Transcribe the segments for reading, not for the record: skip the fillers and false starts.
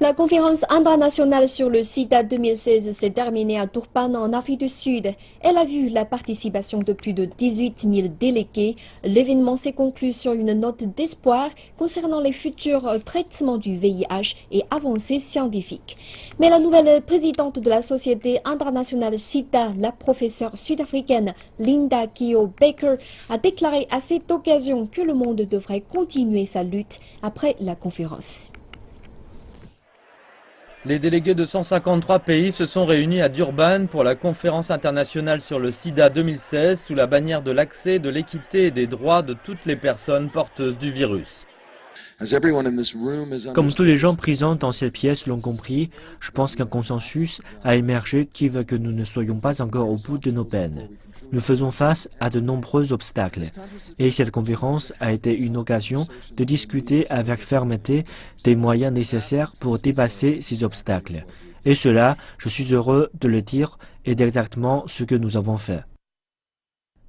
La conférence internationale sur le SIDA 2016 s'est terminée à Durban en Afrique du Sud. Elle a vu la participation de plus de 18 000 délégués. L'événement s'est conclu sur une note d'espoir concernant les futurs traitements du VIH et avancées scientifiques. Mais la nouvelle présidente de la Société internationale SIDA, la professeure sud-africaine Linda Keogh Baker, a déclaré à cette occasion que le monde devrait continuer sa lutte après la conférence. Les délégués de 153 pays se sont réunis à Durban pour la conférence internationale sur le sida 2016 sous la bannière de l'accès, de l'équité et des droits de toutes les personnes porteuses du virus. Comme tous les gens présents dans cette pièce l'ont compris, je pense qu'un consensus a émergé qui veut que nous ne soyons pas encore au bout de nos peines. Nous faisons face à de nombreux obstacles. Et cette conférence a été une occasion de discuter avec fermeté des moyens nécessaires pour dépasser ces obstacles. Et cela, je suis heureux de le dire, est exactement ce que nous avons fait.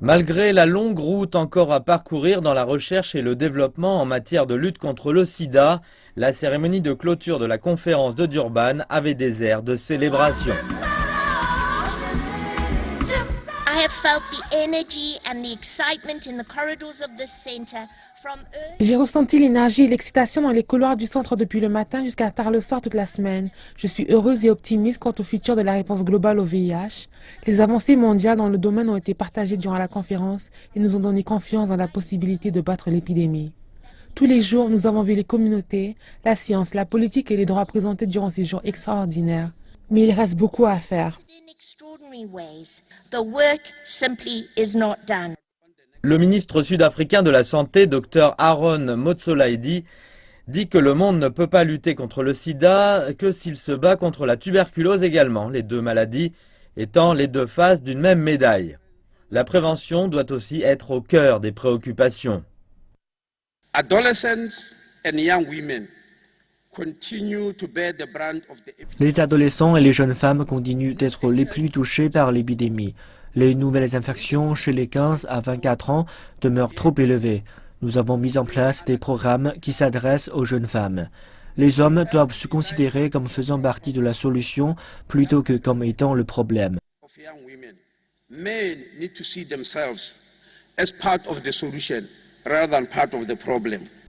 Malgré la longue route encore à parcourir dans la recherche et le développement en matière de lutte contre le sida, la cérémonie de clôture de la conférence de Durban avait des airs de célébration. J'ai ressenti l'énergie et l'excitation dans les couloirs du centre depuis le matin jusqu'à tard le soir toute la semaine. Je suis heureuse et optimiste quant au futur de la réponse globale au VIH. Les avancées mondiales dans le domaine ont été partagées durant la conférence et nous ont donné confiance dans la possibilité de battre l'épidémie. Tous les jours, nous avons vu les communautés, la science, la politique et les droits présentés durant ces jours extraordinaires. Mais il reste beaucoup à faire. Le ministre sud-africain de la Santé, Dr Aaron Motsoaledi, dit que le monde ne peut pas lutter contre le sida que s'il se bat contre la tuberculose également, les deux maladies étant les deux faces d'une même médaille. La prévention doit aussi être au cœur des préoccupations. Les adolescents et les jeunes femmes continuent d'être les plus touchés par l'épidémie. Les nouvelles infections chez les 15 à 24 ans demeurent trop élevées. Nous avons mis en place des programmes qui s'adressent aux jeunes femmes. Les hommes doivent se considérer comme faisant partie de la solution plutôt que comme étant le problème.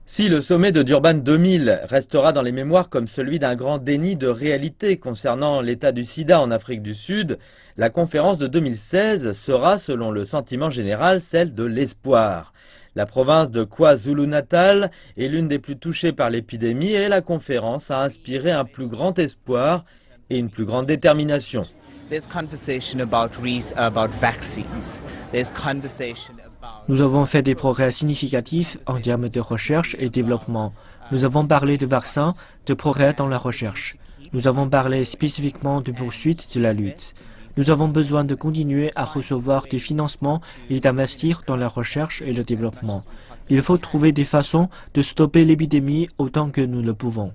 Si le sommet de Durban 2000 restera dans les mémoires comme celui d'un grand déni de réalité concernant l'état du sida en Afrique du Sud, la conférence de 2016 sera, selon le sentiment général, celle de l'espoir. La province de KwaZulu-Natal est l'une des plus touchées par l'épidémie et la conférence a inspiré un plus grand espoir et une plus grande détermination. Nous avons fait des progrès significatifs en termes de recherche et développement. Nous avons parlé de vaccins, de progrès dans la recherche. Nous avons parlé spécifiquement de poursuite de la lutte. Nous avons besoin de continuer à recevoir des financements et d'investir dans la recherche et le développement. Il faut trouver des façons de stopper l'épidémie autant que nous le pouvons.